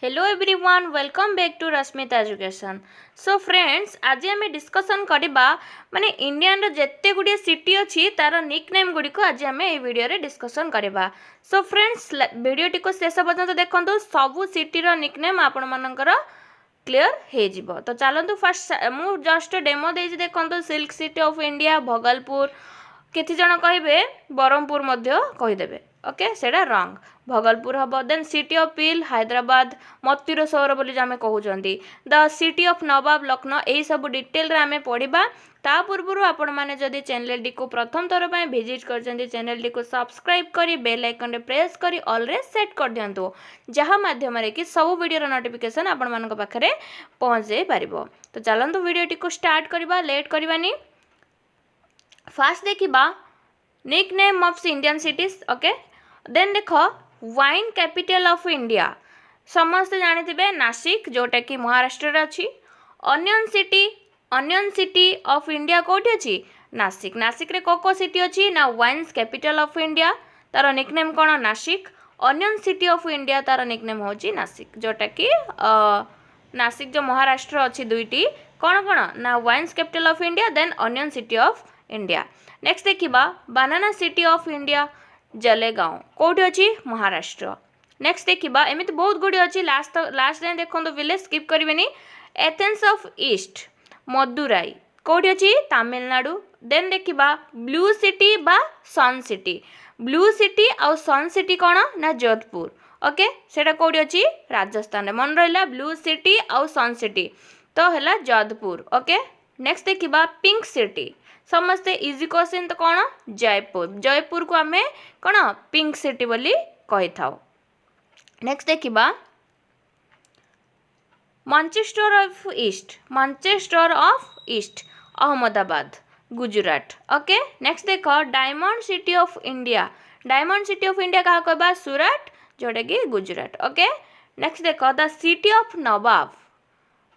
Hello everyone welcome back to Rashmita education. So friends आज आम discussion करवा माने इंडियन जिते गुड़िया सिटी अच्छी तार निक नेम गुड़िक आज आम ये वीडियो डिस्कसन करवा। सो फ्रेंड्स वीडियोटी को शेष पर्यंत देखो सबू सिटीर निक नेम आपण मानकर क्लीयर हो। तो चलतु फास्ट मु जस्ट डेमो दे देखो silk city of India Bhagalpur केति जन कहे बरहमपुर कहीदेवे ओके सेटा रंग भगलपुर हम then city of pearl Hyderabad मत्तिर सहर बोली आम कहते the city of nawab Lucknow यही सब डिटेल रे आम पढ़ा ता पूर्व आपण मैंने जदि चैनल टी को प्रथम थर पर भिजिट कर चैनल टी को सब्सक्राइब करी बेल आइकन रे प्रेस करी ऑल रे सेट कर दिंतु जहाँ माध्यम कि सब वीडियो नोटिफिकेशन आपण मान पाखे पहुँच जाई पारिबो। तो चलतु वीडियो टी को स्टार्ट करवा लेट करवानी। फास्ट देखा nickname of Indian cities okay then देख वाइन कैपिटल ऑफ इंडिया समस्ते जानी नासिक जोटा कि महाराष्ट्र अच्छी। अनियन सिटी ऑफ इंडिया कौटी अच्छी नासिक नासिक रे को सिटी अच्छी ना वाइन्स कैपिटल ऑफ इंडिया तार निक नेम कौन Nashik. Onion city of India तार निक नेम होची नासिक जोटा कि नासिक जो महाराष्ट्र अच्छी दुईटी कौन कौन ना wines capital of India then onion city of India. Next देखा banana city of India Jalgaon कौटी अच्छी महाराष्ट्र। नेक्स्ट देखा एमती बहुत गुड़ी अच्छी लास्ट जाए देखो विलेज स्किप करेनि। एथेंस ऑफ ईस्ट मदुराई कौटी अच्छी तमिलनाडु। देन देखा ब्लू सिटी बा सन सिटी ब्लू सिटी आउ सन सिटी कौन ना जोधपुर ओके सेटा कौटी अच्छी राजस्थान मन रहा ब्लू सिटी आउ सन सिटी तो है जोधपुर ओके। नेक्स्ट देखा पिंक सिटी समस्ते इजी क्वेश्चन तो कौन जयपुर जयपुर को आम कौन पिंक सिटी बोली कही था। नेक्स्ट देखा Manchester of east Ahmedabad Gujarat okay. Next देख डायमंड सिटी ऑफ इंडिया क्या कहबा सूरत जोटा कि गुजरात ओके। नेक्स्ट देख द सिटी ऑफ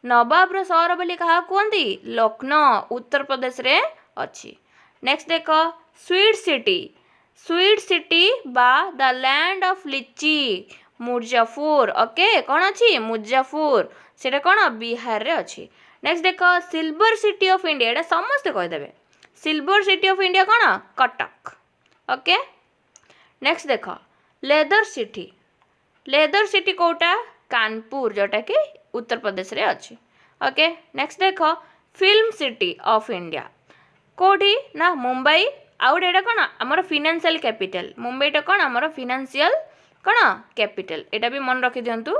नवाब रो सहर बोली क्या कहते लखनऊ उत्तर प्रदेश रे अच्छी। नेक्स्ट देख स्वीट सिटी बा द लैंड ऑफ लिची मुजफ्फर ओके कौन अच्छी मुजफ्फर सेटा कौन बिहार रे अच्छी। नेक्स्ट देख सिल्वर सिटी ऑफ इंडिया एटा समस्ते कहीदेवे सिल्वर सिटी ऑफ इंडिया कौन कटक ओके। नेक्स्ट देख लेदर सिटी कौटा कानपुर जोटा कि उत्तर प्रदेश रे अच्छी ओके। नेक्स्ट देख फिल्म सिटी ऑफ इंडिया कौटी ना मुंबई आउट एटा कौन आमर फिनान्शियल कैपिटल मुंबईटा कौन आमर फिनान्शियल कौन कैपिटल एटा भी मन रखी दिंतु।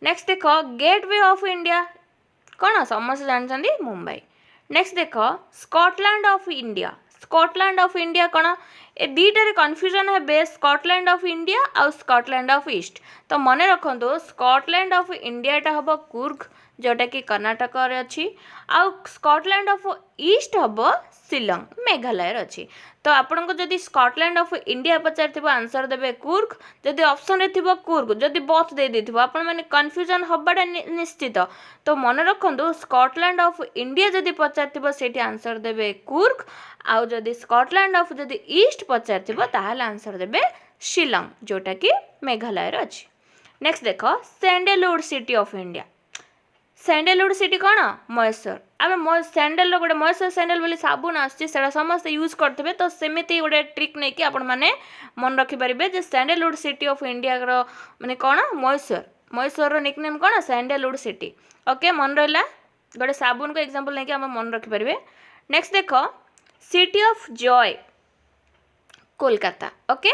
नेक्स्ट देख गेटवे ऑफ इंडिया कौन समस्त जानते मुंबई। नेक्स्ट देख स्कॉटलैंड ऑफ इंडिया कौन ए दुईटार कन्फ्यूजन है स्कॉटलैंड ऑफ इंडिया आउ स्कॉटलैंड ऑफ ईस्ट तो मन रखु स्कॉटलैंड ऑफ इंडियाटा हम कुर्ग जोटा कि कर्णाटक अच्छी आउ स्कॉटलैंड ऑफ ईस्ट हम शिलंग मेघालय अच्छी। तो आपन को जदि Scotland of India Pachar answer देवे कुर्ग जदि ऑप्शन रे थिबो कुर्ग जदि बोथ दे देथिबो आपन माने कन्फ्यूजन हबाटा निश्चित। तो मन रखु स्कॉटलैंड ऑफ इंडिया जदि पचार सेठी आंसर देवे कुर्ग आउ जदि स्कॉटलैंड ऑफ जदि ईस्ट पचार ताहले आंसर देवे शिलंग जोटा कि मेघालय अच्छी। नेक्स्ट देख sandalwood city of India sandalwood city कौन महेश्वर आम सैंडल गोटे महेश्वर सैंडल बोली साबुन आसा समस्त यूज करते तो सेमती गोटे ट्रिक नहीं कि आपण मैंने मन रखिपारे जे सैंडलवुड सिटी ऑफ इंडिया माने कौन महेश्वर निक नेम कौन सैंडलवुड सिटी ओके मन रहा गोटे साबुन को एग्जांपल नहीं कि आम मन रखिपारे। नेक्स्ट देख city of Joy Kolkata okay.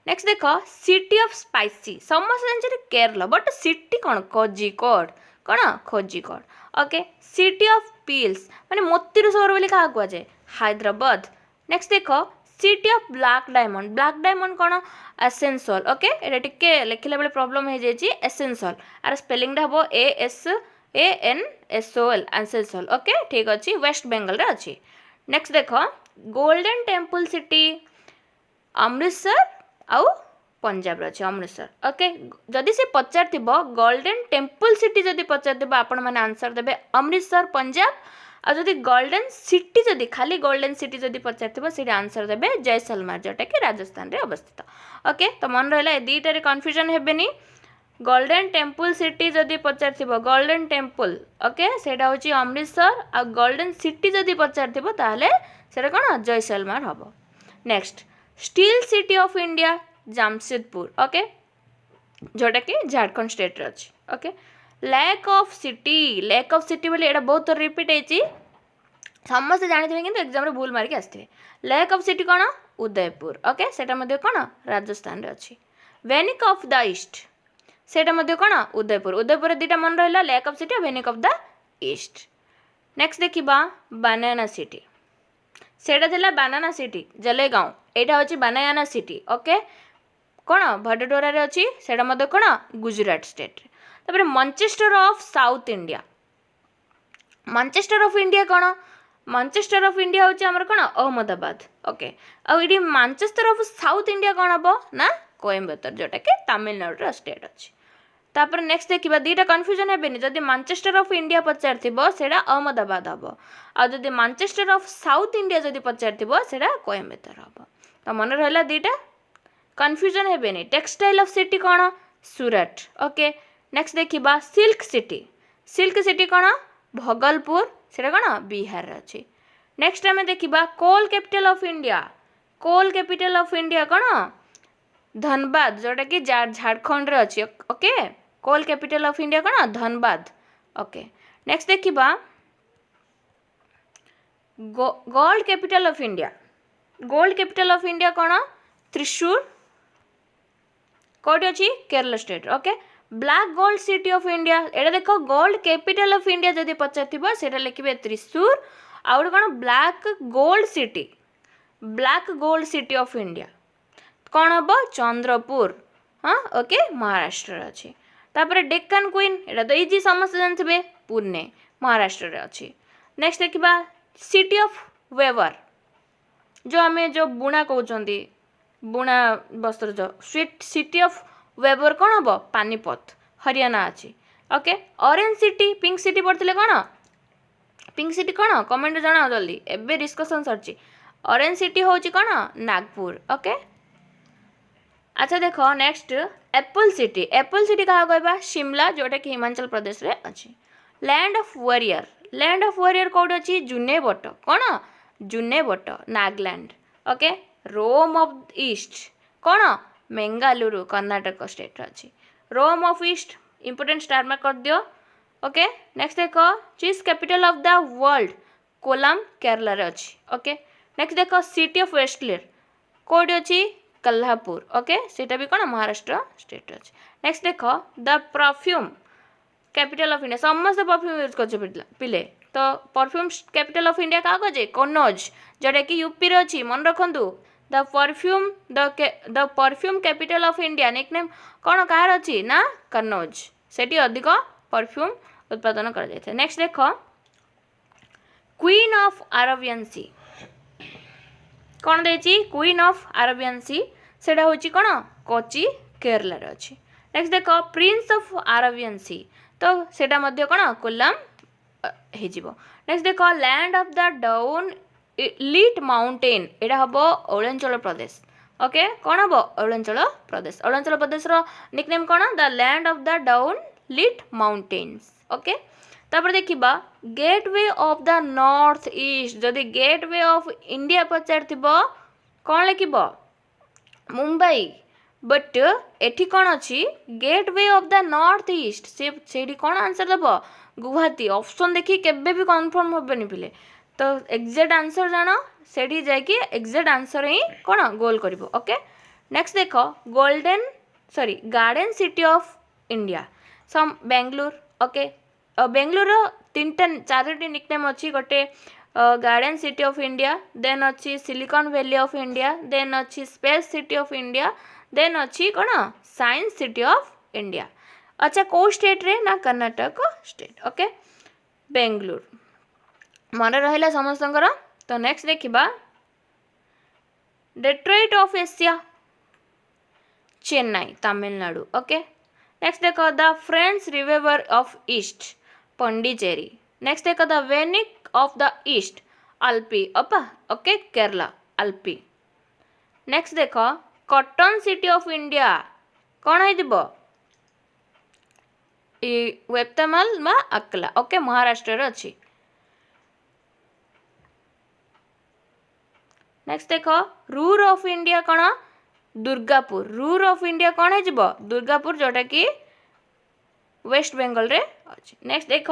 Next देख सिटी ऑफ स्पाइसी समस्त जानते केरला बट सिटी कौन कोझिकोड कौन खोजिकोड ओके। सिटी ऑफ पील्स माने मोतीर सहर बोली क्या कहुए हैदराबाद। नेक्स्ट देख सिटी ऑफ ब्लैक डायमंड कौन एसेंशियल ओके ये टिके लिखला बेले प्रॉब्लम हो जाए एसेंशियल आर स्पेलिंग हम ASANSOL एसेंशियल ओके ठीक अच्छे वेस्ट बेंगल रे अच्छी। नेक्स्ट देख गोल्डन टेम्पल सिटी अमृतसर आउ पंजाब अच्छे अमृतसर ओके। जदि से पचार गोल्डन टेम्पल सिटी जदि पचार आपण मैंने आंसर देवे अमृतसर पंजाब आ जदि गोल्डन सिटी जदि खाली गोल्डन सिटी जदि पचार से आंसर देवे जैसलमेर जोटा कि राजस्थान रे अवस्थित ओके। तो मन रहा दुईटार कन्फ्यूजन हेनी गोल्डन टेम्पल सिटी जदि पचार गोल्डन टेम्पल ओके सेटा हूँ अमृतसर आ गोल्डन सिटी जदि पचार ताहले सेटा कौन जैसलमेर हम। Next steel city of India Jamshedpur okay जोटा कि झारखंड स्टेट रे अच्छी ओके। लैक ऑफ सिटी बोले एटा बहुत थर रिपीट होती समस्त जानी कि एग्जाम भूल मारिक आसते। लैक ऑफ सिटी कौन उदयपुर ओके सेटा कौन राजस्थान रे अच्छी। वेनिक ऑफ द ईस्ट सेटा कौन उदयपुर दुटा मन रहा लैक ऑफ सिटी और वेनिक ऑफ द ईस्ट। नेक्स्ट देखा बनाना सिटी सेटा थिला बनाना सिटी जलेगांव एटा हूँ बनाना सिटी ओके कौन भडडोरा रे अच्छी सेटा कौन गुजरात स्टेट। तापर Manchester of south India Manchester of India कौन मैनचेस्टर ऑफ इंडिया हूँ आमर कौन Ahmedabad okay IT Manchester of south India कौन हम ना कोयम्बतूर जोटा कि तमिलनाडु स्टेट अच्छी। तापर नेक्स्ट देखा दुईटा कन्फ्यूजन हेनी जदि मैनचेस्टर ऑफ इंडिया पचार सेटा अहमदाबाद हम आदि मैनचेस्टर ऑफ साउथ इंडिया जदि पचार सेटा कोयम्बतूर हम। तो मन रहा दुईटा कन्फ्यूजन हेनी। टेक्सटाइल ऑफ सिटी कौन सूरत ओके। नेक्स्ट देखा सिल्क सिटी कौन भगलपुर सेटा कौन बिहार अच्छी। नेक्स्ट आम देखा कोल कैपिटल ऑफ इंडिया कौन धनबाद जोटा कि झारखंड रे अच्छी okay coal capital of India कौन धनबाद ओके। नेक्स्ट देखा गोल्ड कैपिटल ऑफ इंडिया कौन त्रिशूर कौटी अच्छी Kerala state okay. Black gold city of India एटा देख गोल्ड कैपिटल ऑफ इंडिया जदि पचार सेटा लिखे त्रिशूर आउ कौन black gold city of India कौन हम चंद्रपुर हाँ ओके महाराष्ट्र अच्छी। तापर डेक्कन क्वीन एटा तो इजी समस्त जानते पुणे महाराष्ट्र अच्छी। नेक्स्ट देखा सिटी ऑफ वेवर जो आम जो बुणा कहते बुणा वस्त्र जो सिटी ऑफ वेबर कौन हम पानीपत हरियाणा अच्छी okay. Orange city pink city पढ़ते कौन पिंक सिटी कौन कमेंट जनाओ जल्दी एबे डिस्कशन सरची। ऑरेंज सिटी हूँ कौन नागपुर ओके। अच्छा देख नेक्स्ट एप्पल सिटी क्या कहबा शिमला जोटा कि हिमाचल प्रदेश रे अच्छी। लैंड ऑफ वॉरियर कौट अच्छी जुनेबट कौन जुनेबट Nagaland okay. Rome of east कौन मेंगालुरु कर्नाटक स्टेट अच्छी। Rome of east important star mark कर दियो ओके। नेक्स्ट देख चीज capital of the world Kollam Kerala रे अच्छी ओके। नेक्स्ट देख सिटी ऑफ वेस्टलेर कौट अच्छी कल्हापुर ओके सीटा भी कौन महाराष्ट्र स्टेट अच्छे। नेक्स्ट देख the perfume capital of India समस्त परफ्यूम यूज कर पिले तो परफ्यूम कैपिटल ऑफ इंडिया क्या कहे कन्नौज जोटा कि यूपी रे अच्छी मन रखु। The perfume capital of India nickname कौन कहार अच्छी ना कन्नौज सेठी अधिक परफ्यूम उत्पादन कर जाए। नेक्स्ट देख क्वीन ऑफ अरेबियन सी कौन देची क्वीन ऑफ अरेबियन सी सेटा हूँ कौन कोची केरला रे अच्छी। नेक्स्ट देख प्रिंस ऑफ अरेबियन सी तो सेटा मध्य कौन कोल्लम हो। नेक्स्ट देख land of the dawn lit mountain एटा हम अरुणाचल प्रदेश ओके कौन हम अरुणाचल प्रदेश निकनेम कौन the land of the dawn lit mountains okay. तापर देखा gateway of the north east जदि गेटवे ऑफ इंडिया पचार कौन लिख मुंबई बट एठी कौन अच्छी gateway of the north east से कौन आंसर दब गुवाहाटी ऑप्शन देखी केबे भी कन्फर्म हेनी पिले तो एक्जाक्ट आंसर जान से एक्जाक्ट आंसर ही कौन गोल कर ओके। नेक्स्ट देख गार्डन सिटी ऑफ इंडिया सम बेंगलुरु ओके बेंगलुरु तीन चारोटी निकनेम अच्छी गोटे garden city of India then अच्छी silicon valley of India then अच्छी space city of India then अच्छी कौन साइंस सिटी ऑफ इंडिया। अच्छा कौ स्टेट रे ना कर्नाटक स्टेट ओके बेंगलुरु मन रहा समस्त। तो नेक्स्ट देखा Detroit of Asia Chennai Tamil Nadu okay. Next देख the French river of east Pondicherry. Next देख the Venice of the east Alleppey अपा ओके केरला अल्पी। नेक्स्ट देख कॉटन सिटी ऑफ इंडिया कौन हो वेप्तमल बा अकला ओके महाराष्ट्र अच्छी। नेक्स्ट देख रूर ऑफ इंडिया कौन दुर्गापुर रूर ऑफ इंडिया कौन है दुर्गापुर जोटा कि वेस्ट बेंगल रे अच्छी। नेक्स्ट देख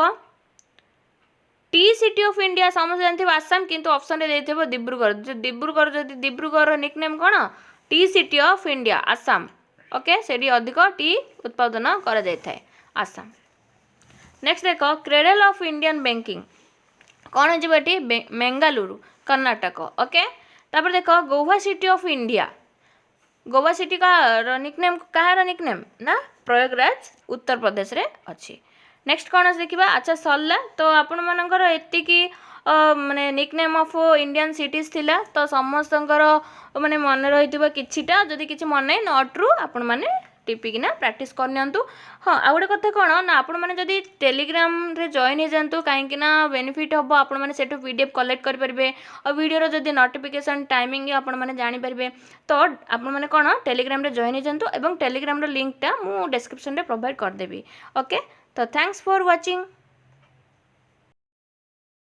टी सिटी ऑफ इंडिया समझ जानते आसाम किंतु ऑप्शन रे देथिबो डिब्रुगढ़ डिब्रुगढ़ जदि डिब्रुगढ़ निकनेम कौन tea city of India Assam okay सेठी अधिक टी उत्पादन करा जाय थाए आसाम। नेक्स्ट देख क्रेडल ऑफ इंडियन बैंकिंग कौन है बेटी बेंगालुरु कर्नाटक ओके। तापर देख Goa city of India Goa city का निकनेम कहार निकनेम ना प्रयागराज उत्तर प्रदेश रे अच्छी। नेक्स्ट कौन देखा अच्छा सरला तो आपण मानकर एतिकी माने निकनेम ऑफ इंडियन सिटीज थिला तो समस्त माने मन रही किछिटा जदि किछि मन नहीं नॉट ट्रू आपण माने टिपिकिना प्रैक्टिस करनियंतु। हाँ आ गोटे कथा कौन ना आपण माने जदि टेलीग्राम रे जॉइन हो जातु कहीं बेनिफिट हम आपण माने सेठु पीडीएफ कलेक्ट कर परिबे और वीडियो जदि नोटिफिकेशन टाइमिंग आपण माने जानि परिबे तो आपण माने कौन टेलीग्राम रे जॉइन हो जातु एवं टेलीग्राम रो लिंक टा मु डिस्क्रिप्शन रे प्रोवाइड कर देबी ओके। तो थैंक्स फॉर वाचिंग।